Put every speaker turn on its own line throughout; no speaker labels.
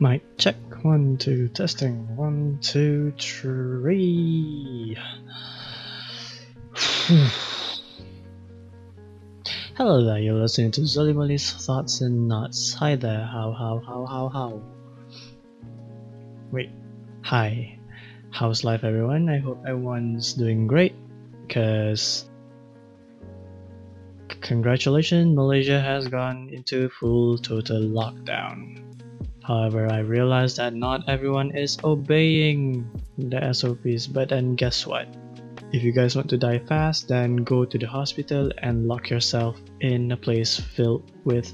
Mic check. 1, 2, testing. 1, 2, 3. Hello there, you're listening to ZoliMoli's Thoughts and Nuts. Hi there, how? Wait, hi. How's life, everyone? I hope everyone's doing great, because congratulations, Malaysia has gone into full total lockdown. However, I realized that not everyone is obeying the SOPs, but then guess what? If you guys want to die fast, then go to the hospital and lock yourself in a place filled with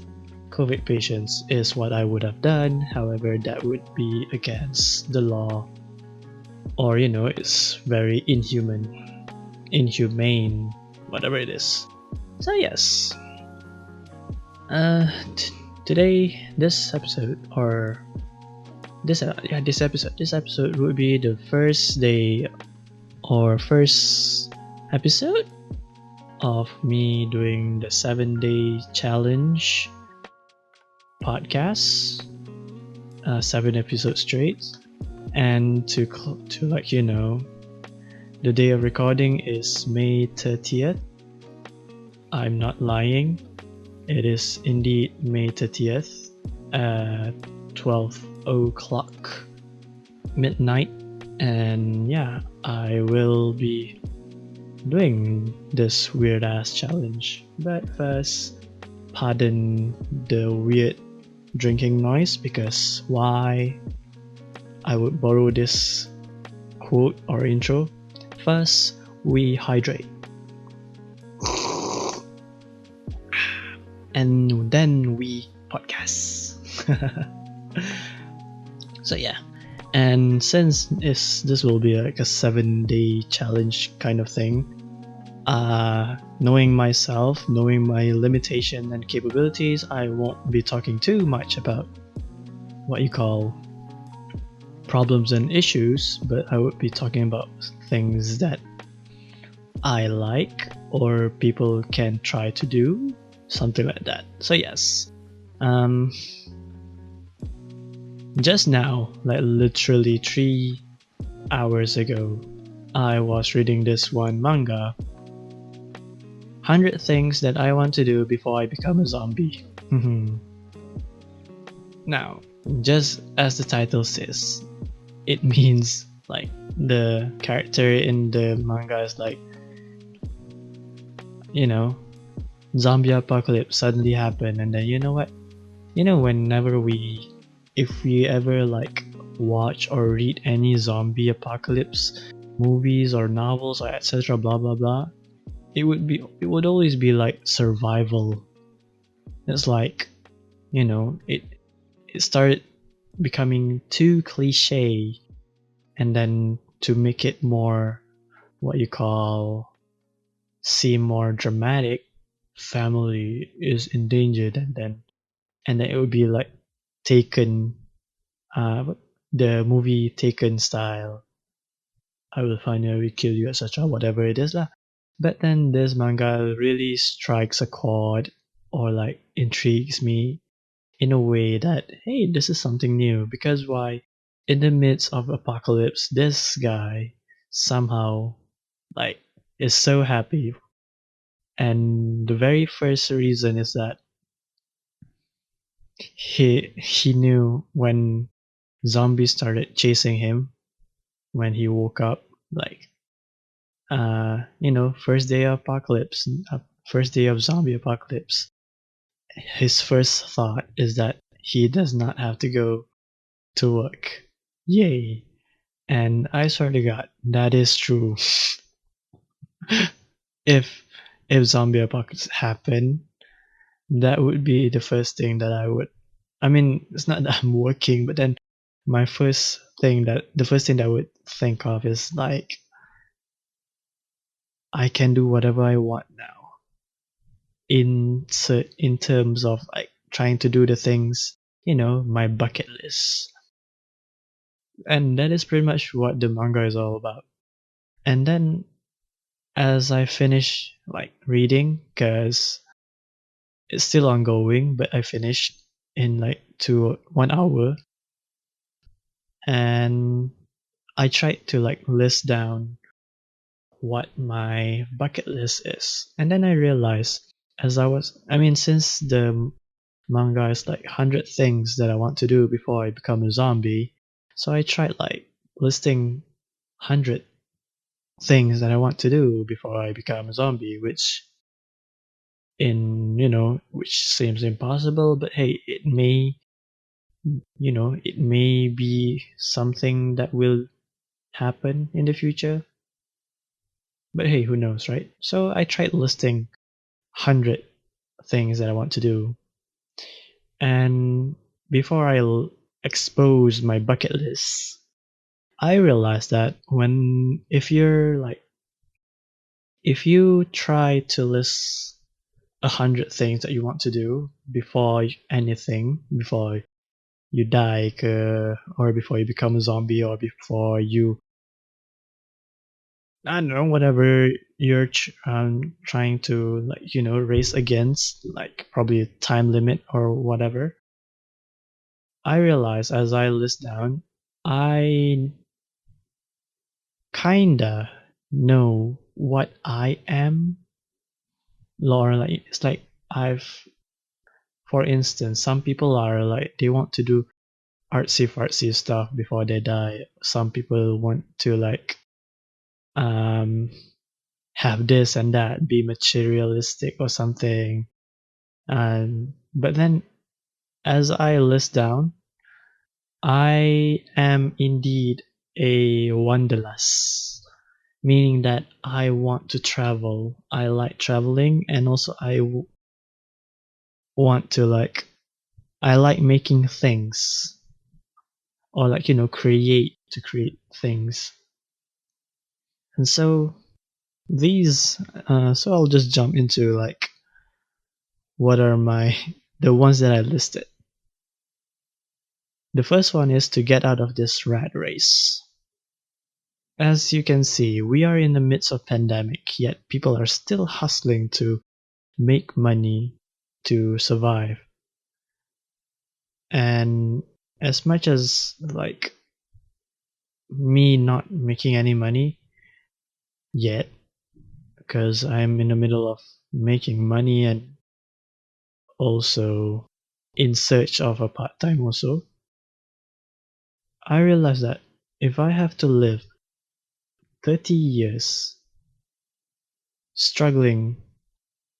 COVID patients is what I would have done. However, that would be against the law, or it's very inhumane, whatever it is. So yes, today, this episode would be the first day or first episode of me doing the 7-day challenge podcast, 7 episodes straight. And to let you know, the day of recording is May 30th. I'm not lying. It is indeed May 30th at 12 o'clock midnight, and yeah, I will be doing this weird ass challenge. But first, pardon the weird drinking noise, because why I would borrow this quote or intro. First, we hydrate. And then we podcast. So yeah, and since this will be like a 7-day challenge kind of thing, knowing myself, knowing my limitation and capabilities, I won't be talking too much about what you call problems and issues, but I would be talking about things that I like or people can try to do, something like that. So yes, just now, like literally 3 hours ago, I was reading this one manga, 100 Things That I Want to Do Before I Become a Zombie. Now, just as the title says, it means like the character in the manga is like, zombie apocalypse suddenly happened, and then whenever if we ever like watch or read any zombie apocalypse movies or novels or etc, blah blah blah, it would always be like survival. It's like, it started becoming too cliche, and then to make it more what you call seem more dramatic, family is endangered, and then it would be like Taken, the movie Taken style. I will find you, I will kill you, etc, whatever it is lah. But then this manga really strikes a chord, or like intrigues me in a way that, hey, this is something new. Because why? In the midst of apocalypse, this guy somehow like is so happy. And the very first reason is that he knew when zombies started chasing him when he woke up, like first day of apocalypse, first day of zombie apocalypse, his first thought is that he does not have to go to work. Yay. And I swear to God, that is true. if zombie apocalypse happen, that would be the first thing that it's not that I'm working, but then the first thing that I would think of is like, I can do whatever I want now, in terms of like trying to do the things, my bucket list. And that is pretty much what the manga is all about. And then as I finish like reading, because it's still ongoing, but I finished in like 1 hour. and I tried to like list down what my bucket list is. And then I realized since the manga is like 100 things that I want to do before I become a zombie, so I tried like listing 100 things that I want to do before I become a zombie, which seems impossible, but hey, it may be something that will happen in the future. But hey, who knows, right? So I tried listing 100 things that I want to do. And before expose my bucket list, I realized that if you try to list 100 things that you want to do before you die, or before you become a zombie, or before you, I don't know, whatever you're trying to race against, like probably a time limit or whatever. I realize as I list down, I kinda know what I am. Or like it's like for instance, some people are like they want to do artsy stuff before they die. Some people want to like um have this and that, be materialistic or something. And but then as I list down, I am indeed a wanderlust, meaning that I want to travel. I like traveling, and also want to I like making things, or create things. And so I'll just jump into like what are the ones that I listed. The first one is to get out of this rat race. As you can see, we are in the midst of pandemic, yet people are still hustling to make money to survive. And as much as like me not making any money yet, because I'm in the middle of making money and also in search of a part-time also, I realized that if I have to live 30 years struggling,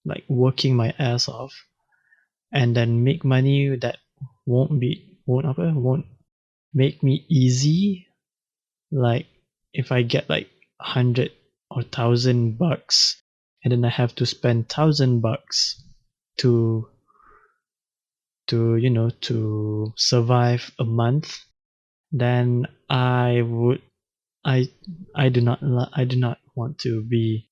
like working my ass off, and then make money that won't make me easy, like if I get like 100 or $1,000, and then I have to spend $1,000 to to survive a month, then I I do not want to be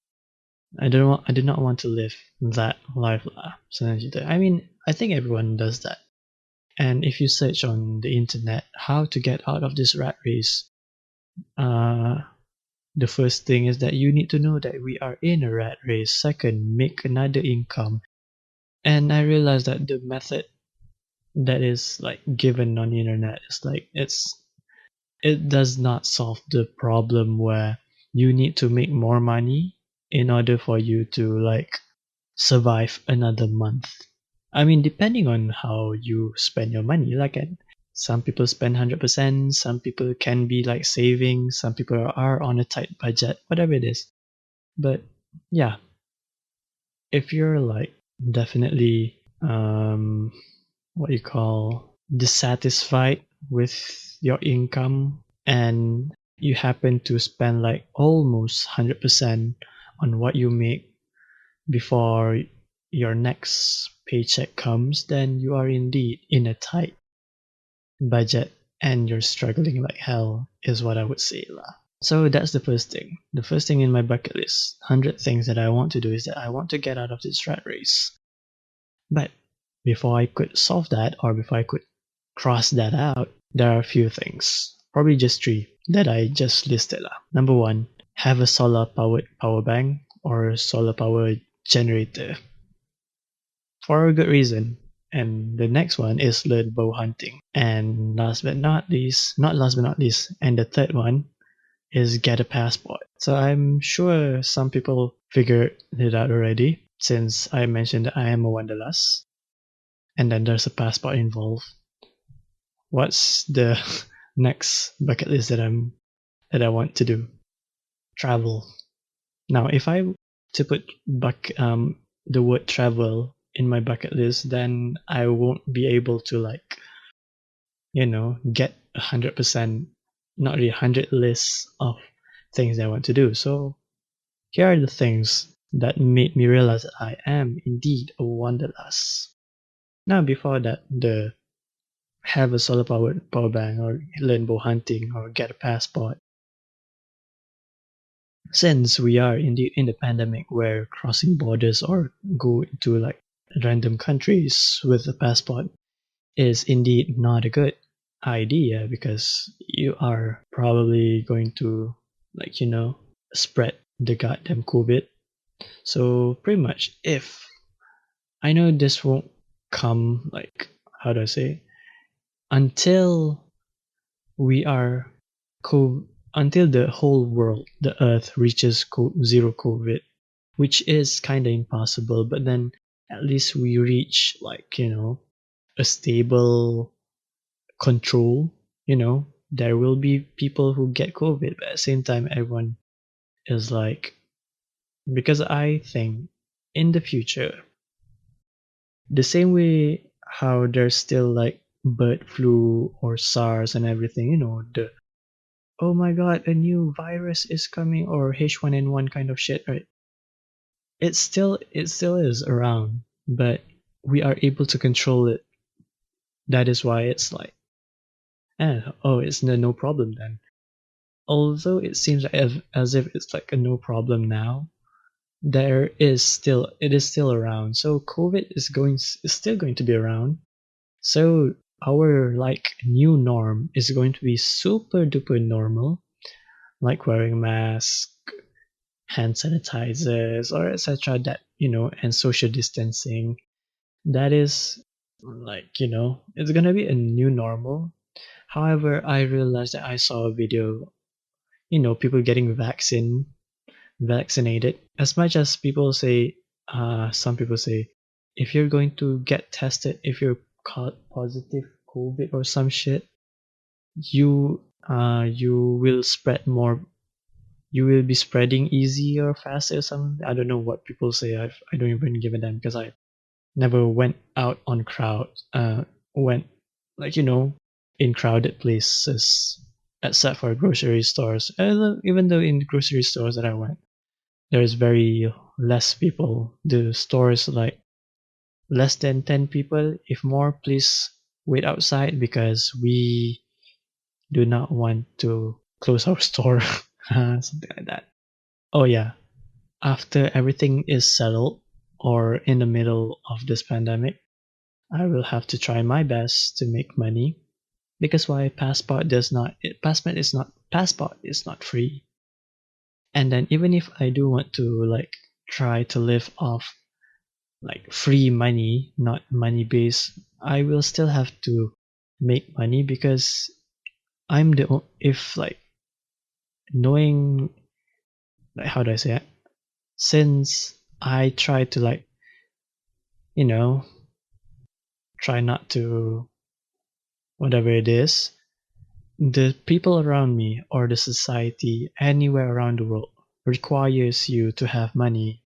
I do not want to live that life lah. I mean, I think everyone does that. And if you search on the internet how to get out of this rat race, uh, the first thing is that you need to know that we are in a rat race. Second, make another income. And I realized that the method that is like given on the internet is like it does not solve the problem where you need to make more money in order for you to like survive another month. I mean, depending on how you spend your money, some people spend 100%, some people can be like saving, some people are on a tight budget, whatever it is. But yeah, if you're like definitely what you call dissatisfied with your income, and you happen to spend like almost 100% on what you make before your next paycheck comes, then you are indeed in a tight budget and you're struggling like hell, is what I would say lah. So that's the first thing. The first thing in my bucket list, 100 things that I want to do, is that I want to get out of this rat race. But before I could solve that, or before I could cross that out, there are a few things, probably just 3 that I just listed lah. Number 1, have a solar powered power bank or solar power generator, for a good reason. And the next one is learn bow hunting. And not last but not least, and the third one is get a passport. So I'm sure some people figured it out already, since I mentioned that I am a wanderlust, and then there's a passport involved. What's the next bucket list that I want to do? Travel. Now, if I to put the word travel in my bucket list, then I won't be able to get 100%, not really 100 lists of things I want to do. So here are the things that made me realize that I am indeed a wanderlust. Now, before that, the have a solar powered power bank or learn bow hunting or get a passport. Since we are indeed in the pandemic where crossing borders or go to random countries with a passport is indeed not a good idea, because you are probably going to spread the goddamn COVID. So pretty much, if I know this won't come, how do I say, until we are until the whole world, the earth reaches zero COVID, which is kind of impossible, but then at least we reach a stable control. There will be people who get COVID, but at the same time everyone is because I think in the future, the same way how there's still bird flu or SARS and everything, the oh my god, a new virus is coming, or H1N1 kind of shit, right? It still is around, but we are able to control it. That is why it's it's no problem then. Although it seems as if it's a no problem now, it is still around. So COVID is still going to be around. So our new norm is going to be super duper normal, like wearing masks, hand sanitizers, or etc. That and social distancing. That is it's gonna be a new normal. However, I realized that I saw a video, people getting vaccinated. As much as people say, some people say, if you're going to get tested, if you're caught positive COVID or some shit, you will spread more. You will be spreading easier or faster or something. I don't know what people say. I don't even give a damn, because I never went out on crowd. Went in crowded places, except for grocery stores. Even though in grocery stores that I went, there's very less people. The store is less than 10 people. If more, please wait outside, because we do not want to close our store. Something like that. Oh yeah, after everything is settled, or in the middle of this pandemic, I will have to try my best to make money, because why passport is not free. And then even if I do want to try to live off free money, not money based, I will still have to make money, because I'm the if knowing how do I say it? Since I try to you know try not to whatever it is, the people around me or the society anywhere around the world requires you to have money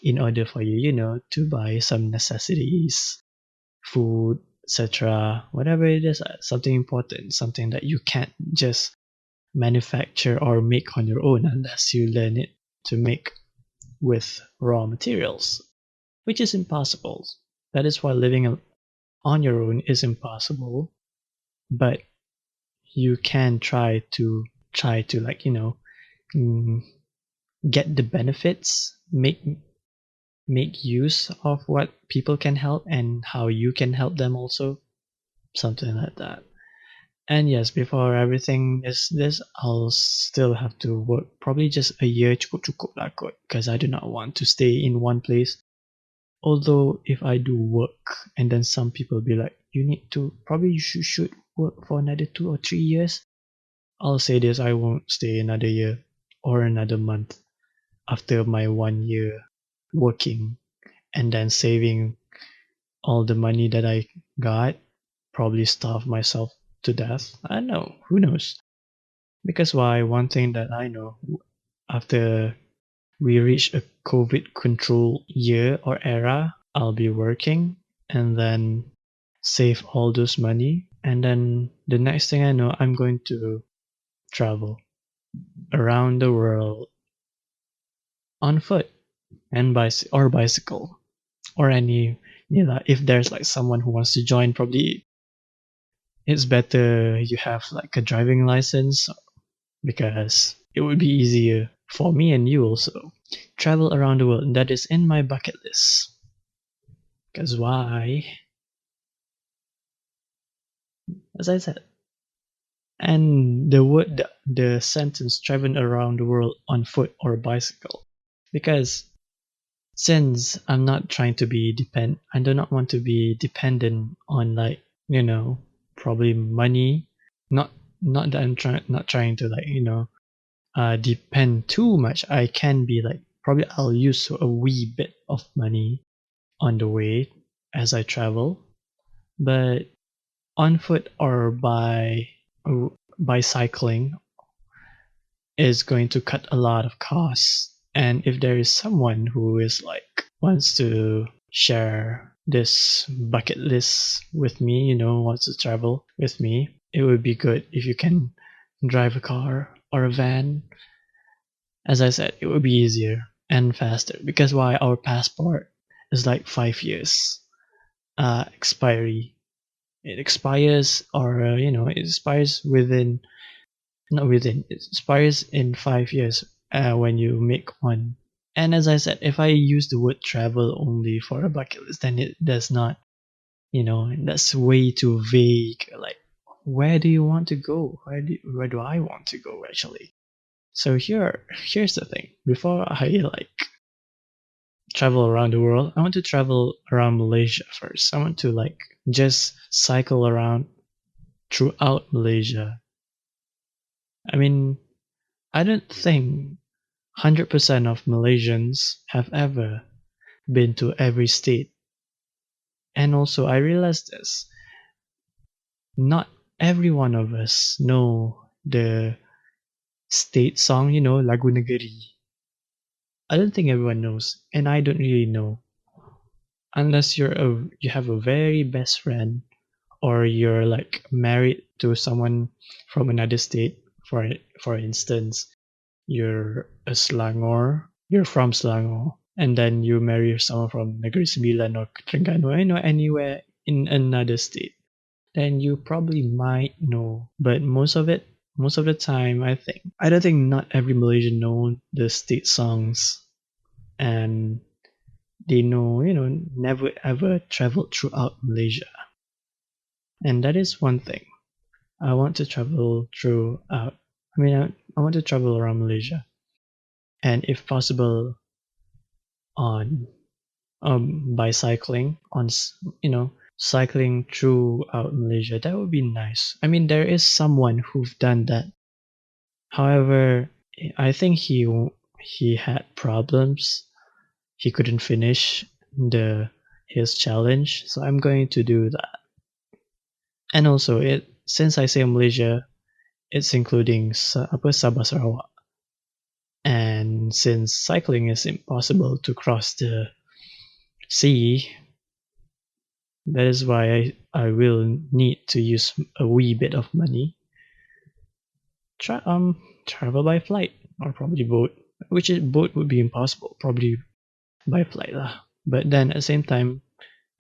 in order for you, to buy some necessities, food, etc. Whatever it is, something important, something that you can't just manufacture or make on your own unless you learn it to make with raw materials, which is impossible. That is why living on your own is impossible, but you can try to mm, get the benefits, make use of what people can help and how you can help them also, something like that. And yes, before everything is this, I'll still have to work probably just a year, cukup lah kot, because I do not want to stay in one place Although if I do work and then some people be like, you should work for another 2 or 3 years. I'll say this, I won't stay another year or another month after my 1 year working and then saving all the money that I got, probably starve myself to death. I don't know, who knows? Because why? One thing that I know, after we reach a COVID control year or era, I'll be working and then save all those money. And then the next thing I know, I'm going to travel around the world on foot and bicycle or any, if there's like someone who wants to join, probably it's better you have like a driving license, because it would be easier for me and you also travel around the world. That is in my bucket list. Because why? As I said, and the sentence traveling around the world on foot or bicycle, because since I'm not trying to be I do not want to be dependent on, like, probably money. Not that I'm not trying to, like, depend too much. I can be like, probably I'll use a wee bit of money on the way as I travel, but on foot or by cycling is going to cut a lot of costs. And if there is someone who is like wants to share this bucket list with me, wants to travel with me, it would be good if you can drive a car or a van. As I said, it would be easier and faster, because why? Our passport is like 5 years expiry. It expires, or it expires within not within it expires in 5 years when you make one. And as I said, if I use the word travel only for a bucket list, then it does not, that's way too vague. Like, where do you want to go? Where do I want to go, actually? So here's the thing. Before I like travel around the world, I want to travel around Malaysia first. I want to like just cycle around throughout Malaysia. I mean, I don't think 100% of Malaysians have ever been to every state. And also, I realized this. Not every one of us know the state song, Lagu Negeri. I don't think everyone knows, and I don't really know. Unless you have a very best friend, or you're like married to someone from another state. For instance, you're from Selangor, and then you marry someone from Negeri Sembilan or Terengganu, anywhere in another state, then you probably might know. But most of the time, I don't think not every Malaysian know the state songs, and they know, never ever traveled throughout Malaysia. And that is one thing. I want to travel throughout. I want to travel around Malaysia, and if possible, on by cycling cycling throughout Malaysia. That would be nice. There is someone who've done that. However, I think he had problems. He couldn't finish his challenge, so I'm going to do that. And also, since I say Malaysia, it's including Sabah Sarawak. And since cycling is impossible to cross the sea, that is why I will need to use a wee bit of money. Travel by flight, or probably boat. Boat would be impossible. Probably by flight lah. But then at the same time,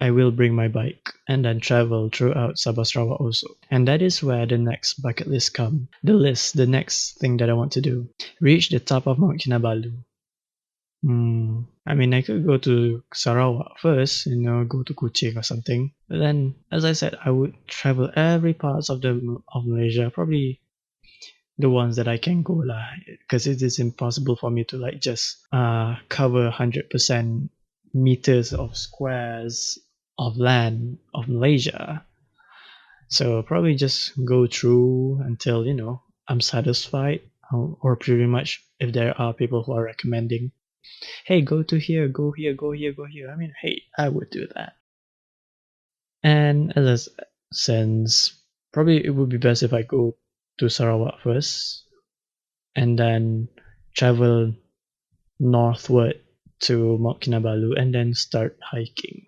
I will bring my bike and then travel throughout Sabah Sarawak also. And that is where the next bucket list come. The next thing that I want to do. Reach the top of Mount Kinabalu. I could go to Sarawak first, go to Kuching or something. But then, as I said, I would travel every parts of Malaysia, probably the ones that I can go lah, because it is impossible for me to like just cover 100% meters of squares of land of Malaysia. So probably just go through until I'm satisfied, or pretty much if there are people who are recommending, hey, go to here, go here, go here, go here. I mean, hey, I would do that. And since probably it would be best if I go to Sarawak first and then travel northward to Mount Kinabalu and then start hiking.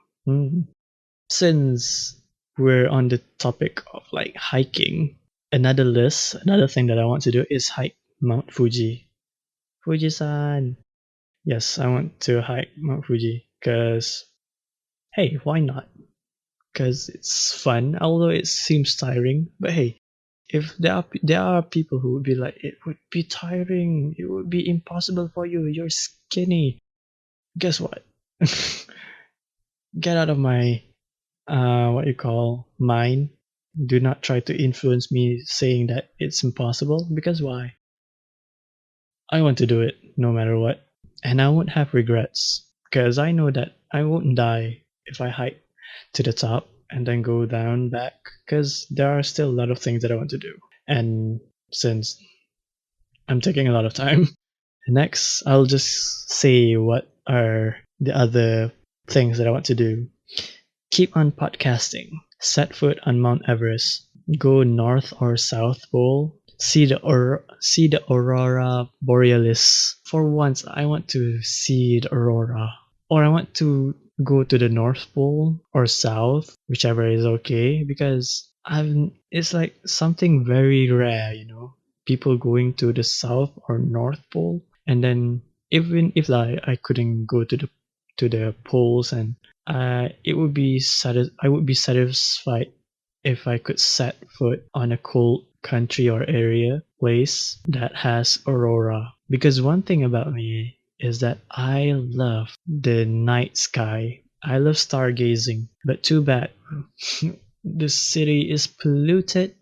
Since we're on the topic of like hiking, another thing that I want to do is hike Mount Fuji. Fuji-san. Yes, I want to hike Mount Fuji because, hey, why not? Because it's fun, although it seems tiring. But hey, if there are people who would be like, it would be tiring, it would be impossible for you, you're skinny. Guess what? Get out of my what you call mind. Do not try to influence me saying that it's impossible, because why? I want to do it no matter what, and I won't have regrets because I know that I won't die if I hike to the top and then go down back, because there are still a lot of things that I want to do. And since I'm taking a lot of time, next I'll just say what are the other things that I want to do. Keep on podcasting, set foot on Mount Everest, go north or south pole, see the aurora borealis. For once, I want to see the aurora, or I want to go to the North Pole or South, whichever is okay, because it's like something very rare, people going to the South or North Pole, and then even if like I couldn't go to the poles, and it would be I would be satisfied if I could set foot on a cold country or place that has aurora. Because one thing about me is that I love the night sky. I love stargazing. But too bad, the city is polluted.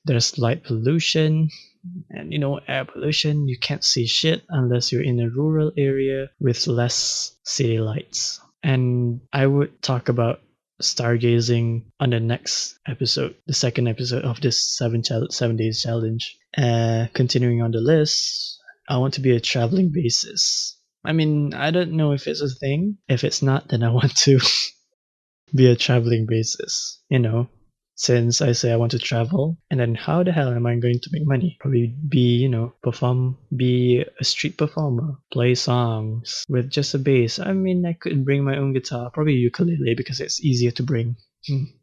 There's light pollution and air pollution. You can't see shit unless you're in a rural area with less city lights. And I would talk about stargazing on the next episode, the second episode of this 7 days challenge. Continuing on the list, I want to be a traveling basis. I mean, I don't know if it's a thing. If it's not, then I want to be a traveling basis, since I say I want to travel, and then how the hell am I going to make money? Probably be, be a street performer, play songs with just a bass. I mean, I could bring my own guitar, probably ukulele, because it's easier to bring.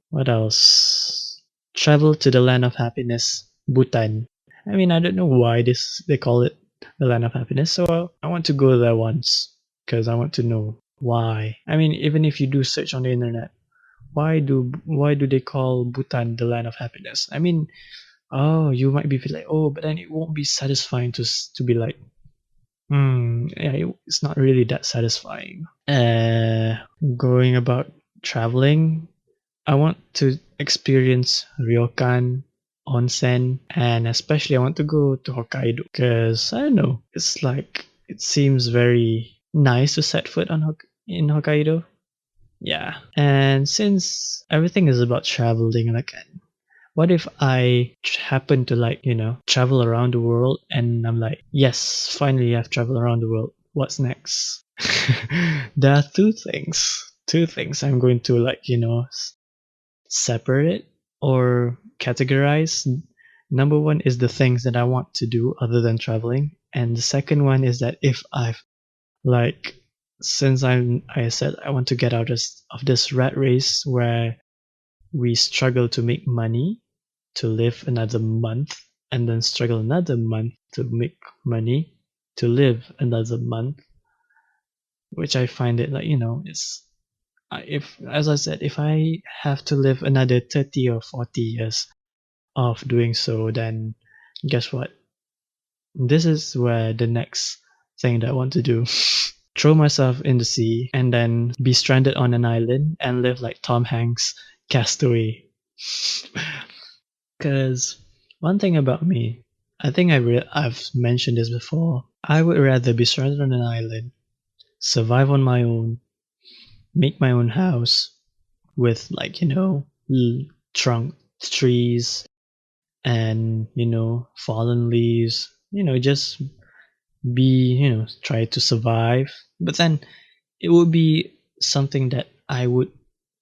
What else? Travel to the land of happiness, Bhutan. I mean, I don't know why they call it the land of happiness, so I want to go there once, because I want to know why. I mean, even if you do search on the internet, why do they call Bhutan the land of happiness? I mean, you might be like, but then it won't be satisfying to be like, yeah, it's not really that satisfying. Going about traveling, I want to experience ryokan, onsen, and especially I want to go to Hokkaido, because I don't know, it's like, it seems very nice to set foot in Hokkaido. Yeah. And since everything is about traveling, like, what if I happen to travel around the world, and I'm like, yes, finally I've traveled around the world. What's next? There are two things I'm going to separate or categorize. Number one is the things that I want to do other than traveling, and the second one is that if I've since I said I want to get out of this rat race where we struggle to make money to live another month, and then struggle another month to make money to live another month, which I find it it's, if, as I said, if I have to live another 30 or 40 years of doing so, then guess what? This is where the next thing that I want to do. Throw myself in the sea and then be stranded on an island and live like Tom Hanks' Castaway. Because one thing about me, I think I've mentioned this before, I would rather be stranded on an island, survive on my own, make my own house with like trunk trees and fallen leaves, just be try to survive. But then it would be something that I would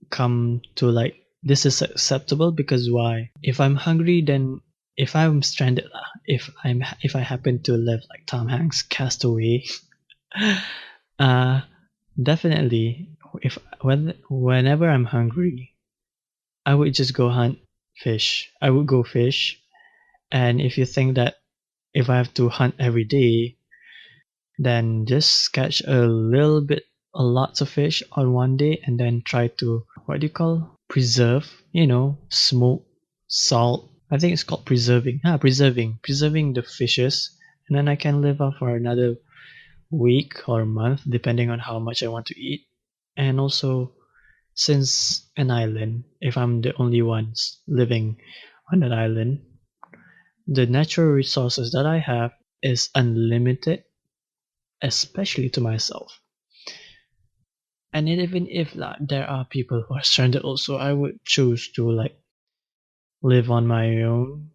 come to like, this is acceptable because why? If I'm hungry, then if I'm stranded, if I happen to live like Tom Hanks castaway, uh definitely, whenever I'm hungry, I would just go hunt fish. I would go fish. And if you think that if I have to hunt every day, then just catch a lots of fish on one day and then try to, what do you call, preserve, smoke, salt. I think it's called preserving. Preserving the fishes. And then I can live off for another week or month, depending on how much I want to eat. And also, since an island, if I'm the only ones living on that island, the natural resources that I have is unlimited, especially to myself. And even if like, there are people who are stranded also, I would choose to like live on my own.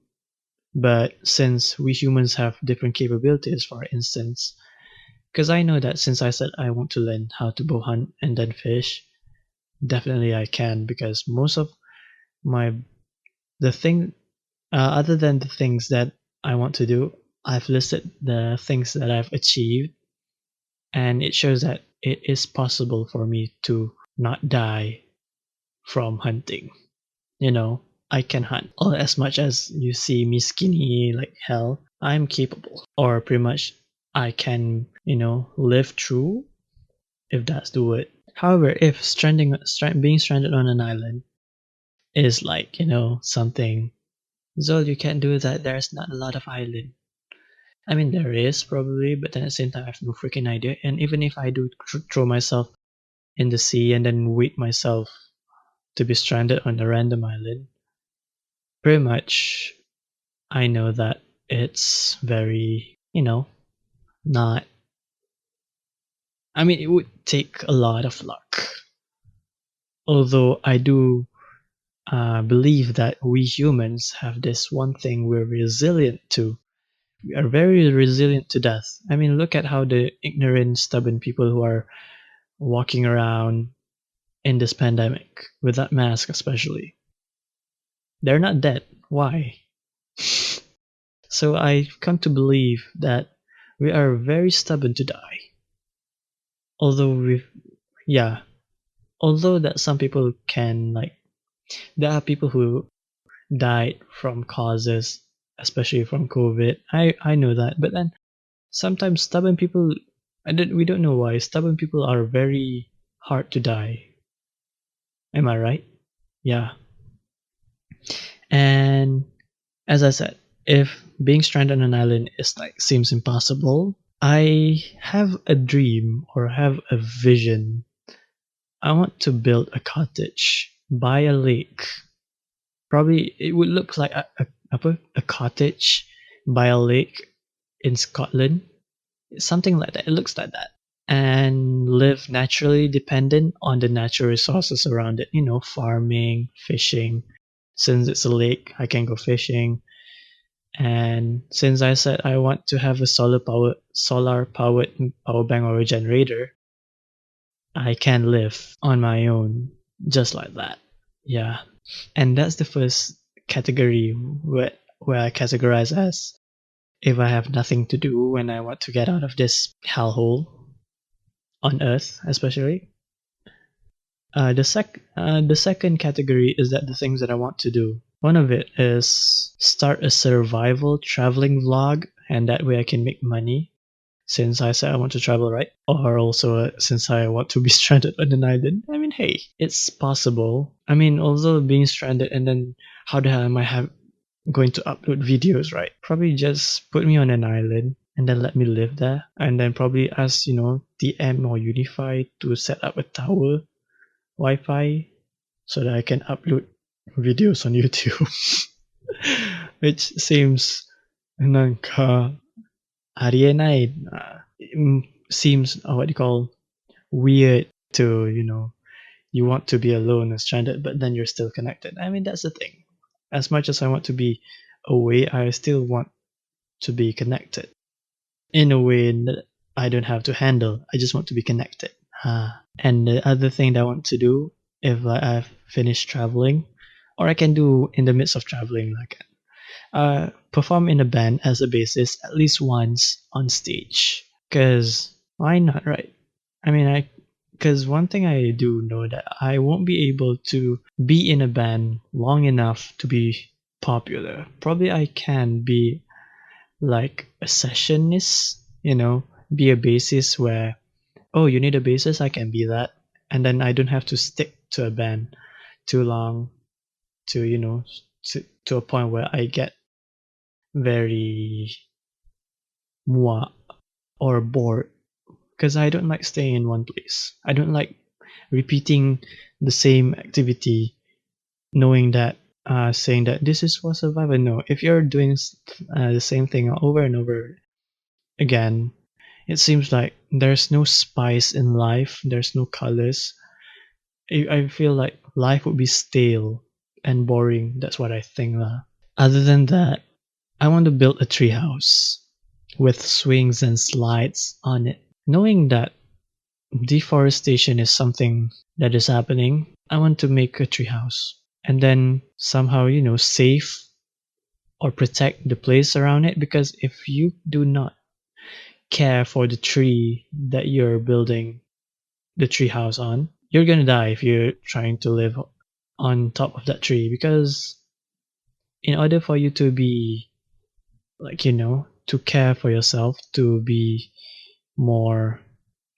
But since we humans have different capabilities, for instance, because I know that since I said I want to learn how to bow hunt and then fish, definitely I can, because most of my the thing other than the things that I want to do, I've listed the things that I've achieved, and it shows that it is possible for me to not die from hunting. I can hunt. Or as much as you see me skinny like hell, I'm capable. Or pretty much I can, live through, if that's the word. However, if being stranded on an island is like, something, Zol, you can't do that. There's not a lot of island. I mean, there is probably, but then at the same time, I have no freaking idea. And even if I do throw myself in the sea and then wait myself to be stranded on a random island, pretty much I know that it's very, not. I mean, it would take a lot of luck. Although I do believe that we humans have this one thing we're resilient to. We are very resilient to death. I mean, look at how the ignorant, stubborn people who are walking around in this pandemic, with that mask especially. They're not dead. Why? So I've come to believe that we are very stubborn to die. Although yeah, although that some people can like, there are people who died from causes, especially from COVID. I know that, but then sometimes stubborn people, we don't know why stubborn people are very hard to die. Am I right? Yeah. And as I said, if being stranded on an island is like seems impossible, I have a dream or have a vision. I want to build a cottage by a lake. Probably it would look like a cottage by a lake in Scotland. Something like that. It looks like that. And live naturally dependent on the natural resources around it. Farming, fishing. Since it's a lake, I can go fishing. And since I said I want to have a solar powered power bank or a generator, I can live on my own just like that. Yeah. And that's the first category where I categorize as if I have nothing to do when I want to get out of this hellhole on Earth, especially. The second category is that the things that I want to do. One of it is start a survival traveling vlog, and that way I can make money. Since I said I want to travel, right? Or also since I want to be stranded on an island. I mean, hey, it's possible. I mean, although being stranded and then how the hell am I going to upload videos, right? Probably just put me on an island and then let me live there, and then probably ask TM or Unify to set up a tower Wi-Fi so that I can upload videos on YouTube. Which seems nanka seems what you call weird to you want to be alone and stranded, but then you're still connected. I mean, that's the thing. As much as I want to be away, I still want to be connected in a way that I don't have to handle. I just want to be connected. And the other thing that I want to do, if I've finished traveling, or I can do in the midst of traveling, like perform in a band as a bassist at least once on stage. Cause why not, right? I mean, because one thing I do know that I won't be able to be in a band long enough to be popular. Probably I can be like a sessionist, be a bassist where, oh, you need a bassist, I can be that. And then I don't have to stick to a band too long to, to a point where I get very moi or bored because I don't like staying in one place. I don't like repeating the same activity, knowing that saying that this is for survival. No, if you're doing the same thing over and over again, it seems like there's no spice in life. There's no colors. I feel like life would be stale and boring. That's what I think lah. Other than that, I want to build a treehouse with swings and slides on it. Knowing that deforestation is something that is happening, I want to make a treehouse and then somehow, save or protect the place around it. Because if you do not care for the tree that you're building the treehouse on, you're gonna die if you're trying to live on top of that tree. Because in order for you to be like, to care for yourself, to be more,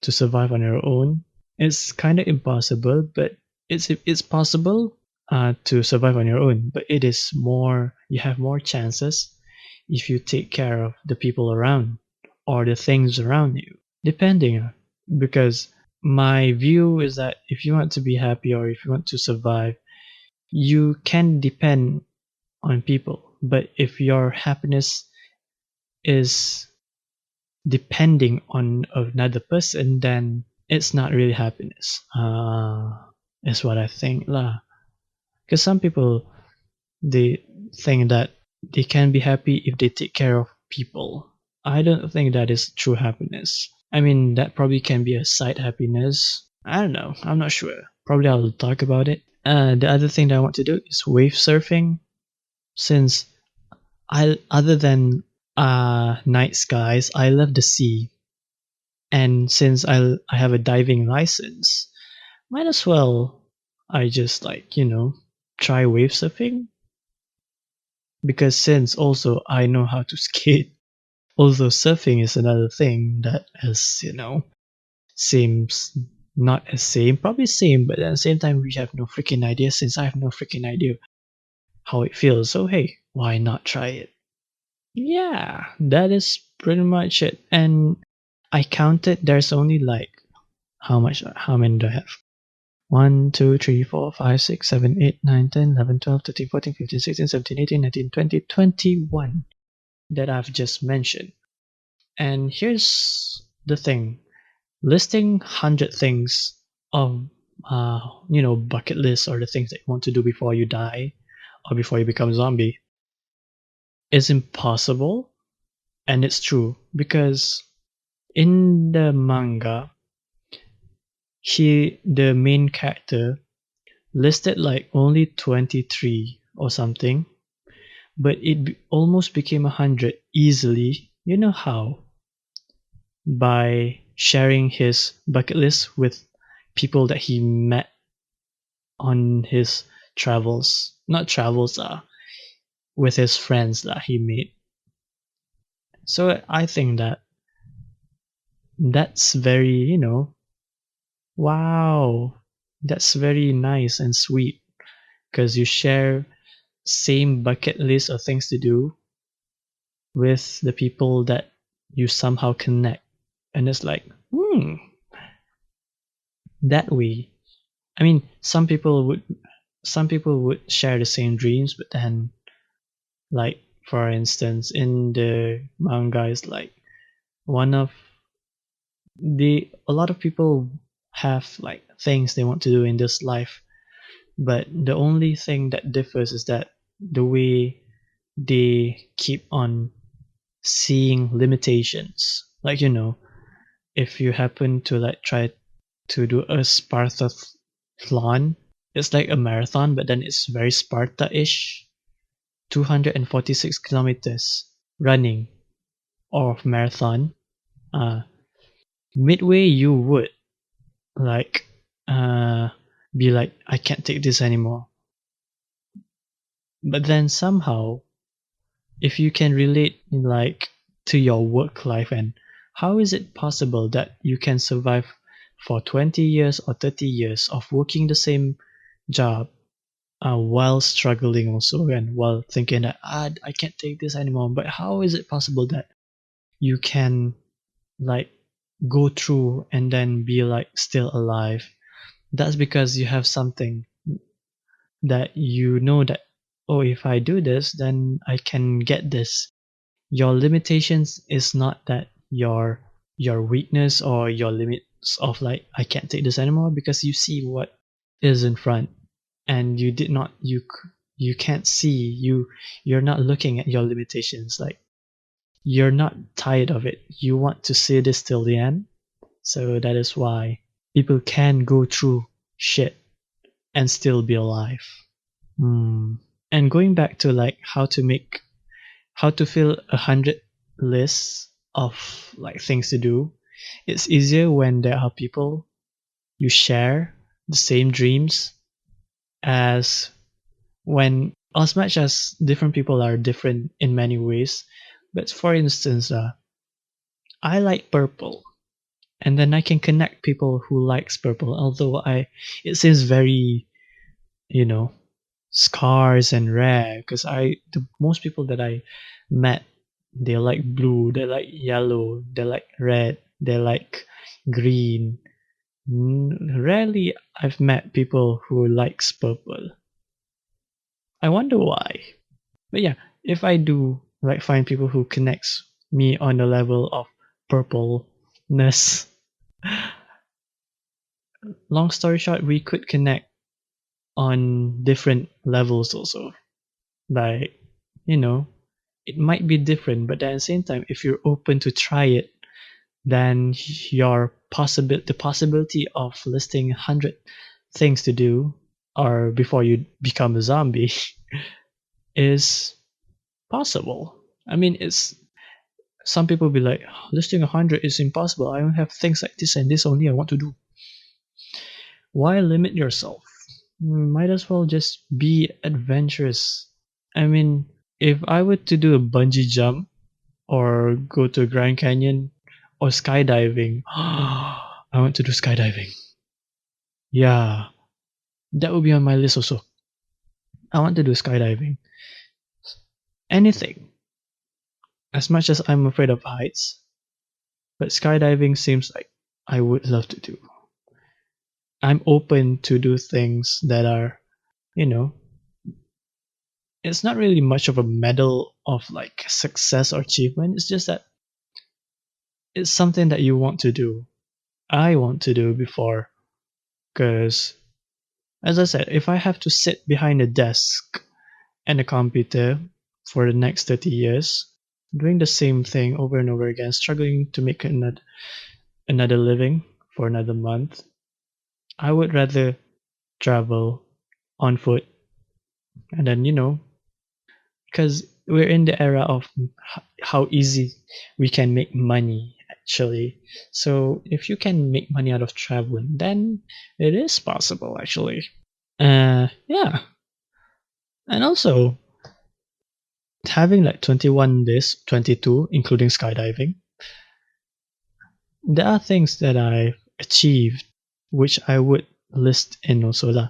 to survive on your own, it's kind of impossible. But it's possible to survive on your own, but it is more, you have more chances if you take care of the people around or the things around you, depending. Because my view is that if you want to be happy or if you want to survive, you can depend on people. But if your happiness is depending on another person, then it's not really happiness. Is what I think lah. Because some people, they think that they can be happy if they take care of people. I don't think that is true happiness. I mean, that probably can be a side happiness. I don't know. I'm not sure. Probably I'll talk about it. The other thing that I want to do is wave surfing. Since other than night skies, I love the sea. And since I have a diving license, might as well I just try wave surfing. Because since also I know how to skate, although surfing is another thing that is, seems not as same, probably same, but at the same time we have no freaking idea. Since I have no freaking idea how it feels, so hey, why not try it? Yeah, that is pretty much it. And I counted, there's only like how many do I have? 1, 2, 3, 4, 5, 6, 7, 8, 9, 10, 11, 12, 13, 14, 15, 16, 17, 18, 19, 20, 21 that I've just mentioned. And here's the thing, listing 100 things of bucket list, or the things that you want to do before you die or before you become a zombie, is impossible. And it's true, because in the manga, the main character listed like only 23 or something, but it almost became 100 easily. You know how? By sharing his bucket list with people that he met on his travels. Not travels, with his friends that he made. So I think that's very, wow, that's very nice and sweet, because you share same bucket list of things to do with the people that you somehow connect. And it's like, that way. I mean, some people would share the same dreams, but then, like, for instance, in the manga, is like a lot of people have like things they want to do in this life. But the only thing that differs is that the way they keep on seeing limitations. Like, if you happen to like try to do a Spartathlon, it's like a marathon, but then it's very Sparta-ish. 246 kilometers running or marathon. Midway you would like be like, I can't take this anymore. But then somehow, if you can relate like to your work life, and how is it possible that you can survive for 20 years or 30 years of working the same job while struggling also, and while thinking that I can't take this anymore? But how is it possible that you can like go through and then be like still alive? That's because you have something that you know that, oh, if I do this, then I can get this. Your limitations is not that your weakness or your limits of like, I can't take this anymore, because you see what is in front, and you can't see, you're not looking at your limitations. Like, you're not tired of it, you want to see this till the end. So that is why people can go through shit and still be alive. And going back to like how to fill 100 lists of like things to do, it's easier when there are people you share the same dreams, as as much as different people are different in many ways. But for instance, I like purple, and then I can connect people who likes purple, although it seems very, you know, scarce and rare, because the most people that I met, they like blue, they like yellow, they like red, they like green. Rarely I've met people who likes purple. I wonder why. But yeah, if I do like find people who connects me on the level of purpleness, long story short, we could connect on different levels also. Like, it might be different, but at the same time, if you're open to try it, then the possibility of listing 100 things to do, or before you become a zombie, is possible. I mean, it's some people be like, listing 100 is impossible, I don't have things like this and this only I want to do. Why limit yourself? Might as well just be adventurous. I mean, if I were to do a bungee jump, or go to a Grand Canyon, or skydiving, I want to do skydiving. Yeah, that would be on my list also. I want to do skydiving. Anything. As much as I'm afraid of heights, but skydiving seems like I would love to do. I'm open to do things that are, it's not really much of a medal of like success or achievement. It's just that it's something that you want to do. I want to do before, because as I said, if I have to sit behind a desk and a computer for the next 30 years, doing the same thing over and over again, struggling to make another living for another month, I would rather travel on foot. And then, because we're in the era of how easy we can make money, actually. So if you can make money out of traveling, then it is possible, actually. Yeah. And also, having like 21 days, 22, including skydiving, there are things that I've achieved, which I would list in also.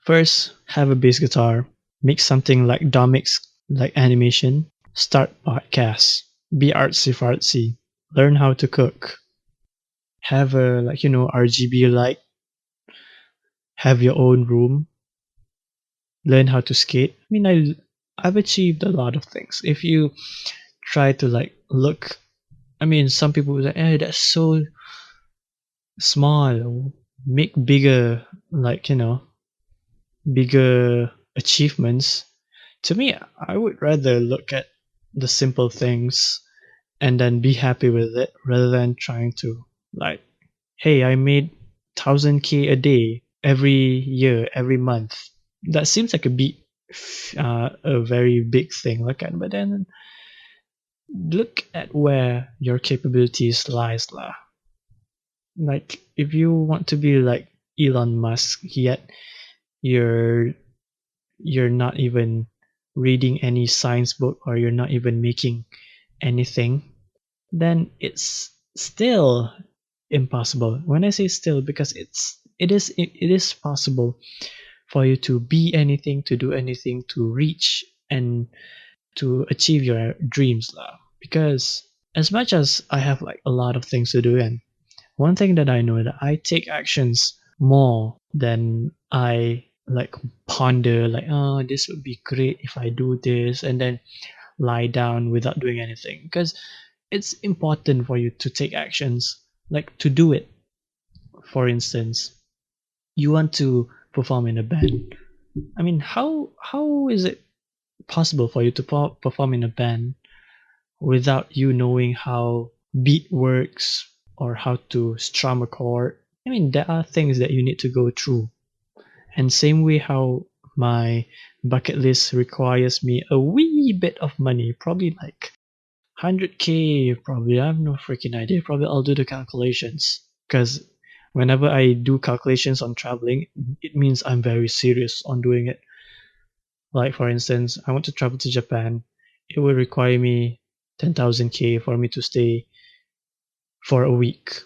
First, have a bass guitar, make something like Domic's like animation, start podcasts, be artsy fartsy, learn how to cook, have a RGB light, have your own room, learn how to skate. I mean, I've achieved a lot of things. If you try to like look, I mean, some people will say, "Hey, that's so small. make bigger, like, bigger achievements, to me, I would rather look at the simple things and then be happy with it rather than trying to, like, hey, I made 1000K a day every year, every month. That seems like a very big thing, look at, but then look at where your capabilities lies lah. Like, if you want to be like Elon Musk, yet you're you're not even reading any science book, or you're not even making anything, then it's still impossible. When I say still, because it is possible for you to be anything, to do anything, to reach and to achieve your dreams lah. Because as much as I have like a lot of things to do, and one thing that I know, that I take actions more than I like ponder, like, oh, this would be great if I do this, and then lie down without doing anything. Because it's important for you to take actions, like to do it. For instance, you want to perform in a band. I mean, how is it possible for you to perform in a band without you knowing how beat works or how to strum a chord? I mean, there are things that you need to go through. And same way how my bucket list requires me a wee bit of money, probably like 100K, probably. I have no freaking idea. Probably I'll do the calculations. Because whenever I do calculations on traveling, it means I'm very serious on doing it. Like, for instance, I want to travel to Japan. It will require me 10,000K for me to stay for a week,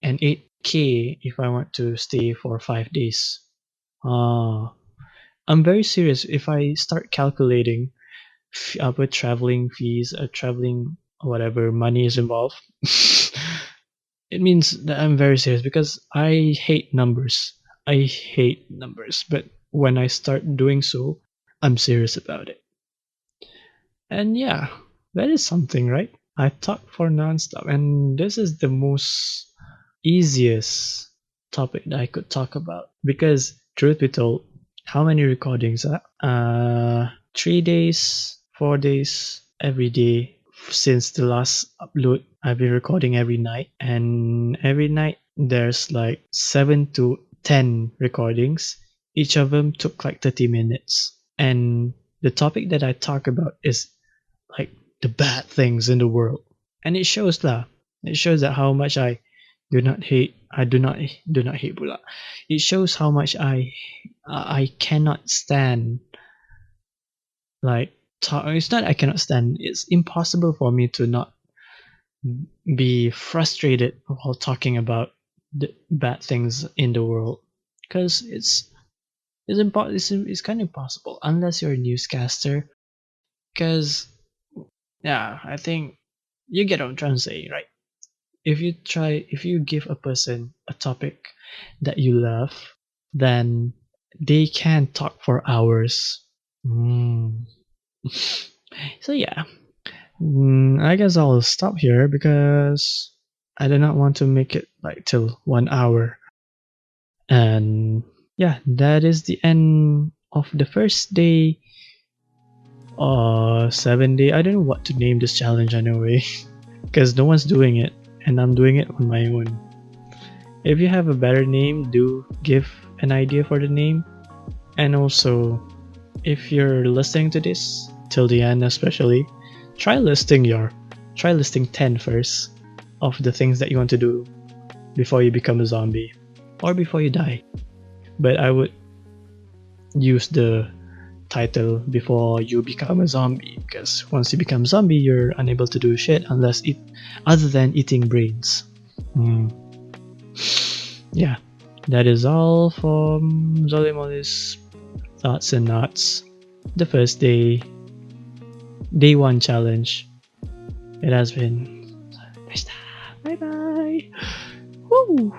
and 8K if I want to stay for 5 days. I'm very serious. If I start calculating with traveling fees, traveling whatever money is involved, it means that I'm very serious, because I hate numbers. I hate numbers, but when I start doing so, I'm serious about it. And yeah, that is something, right? I talk for nonstop, and this is the most easiest topic that I could talk about, because truth be told, how many recordings? 3 days, 4 days, every day since the last upload. I've been recording every night, and every night there's like 7 to 10 recordings. Each of them took like 30 minutes, and the topic that I talk about is like the bad things in the world, and it shows that how much I do not hate. I do not hate Bula. It shows how much I cannot stand, like, it's not I cannot stand. It's impossible for me to not be frustrated while talking about the bad things in the world, because it's kind of impossible unless you're a newscaster. Because yeah, I think you get what I'm trying to say, right? If you give a person a topic that you love, then they can talk for hours. Mm. So yeah, I guess I'll stop here, because I do not want to make it like till 1 hour. And yeah, that is the end of the first day, 7 day. I don't know what to name this challenge anyway, because no one's doing it, and I'm doing it on my own. If you have a better name, do give an idea for the name. And also, if you're listening to this till the end, especially, try listing 10 first of the things that you want to do before you become a zombie, or before you die. But I would use the title before you become a zombie, because once you become zombie, you're unable to do shit other than eating brains. Yeah, that is all from ZoliMoli's thoughts and knots. The first day 1 challenge. It has been. Bye bye. Woo!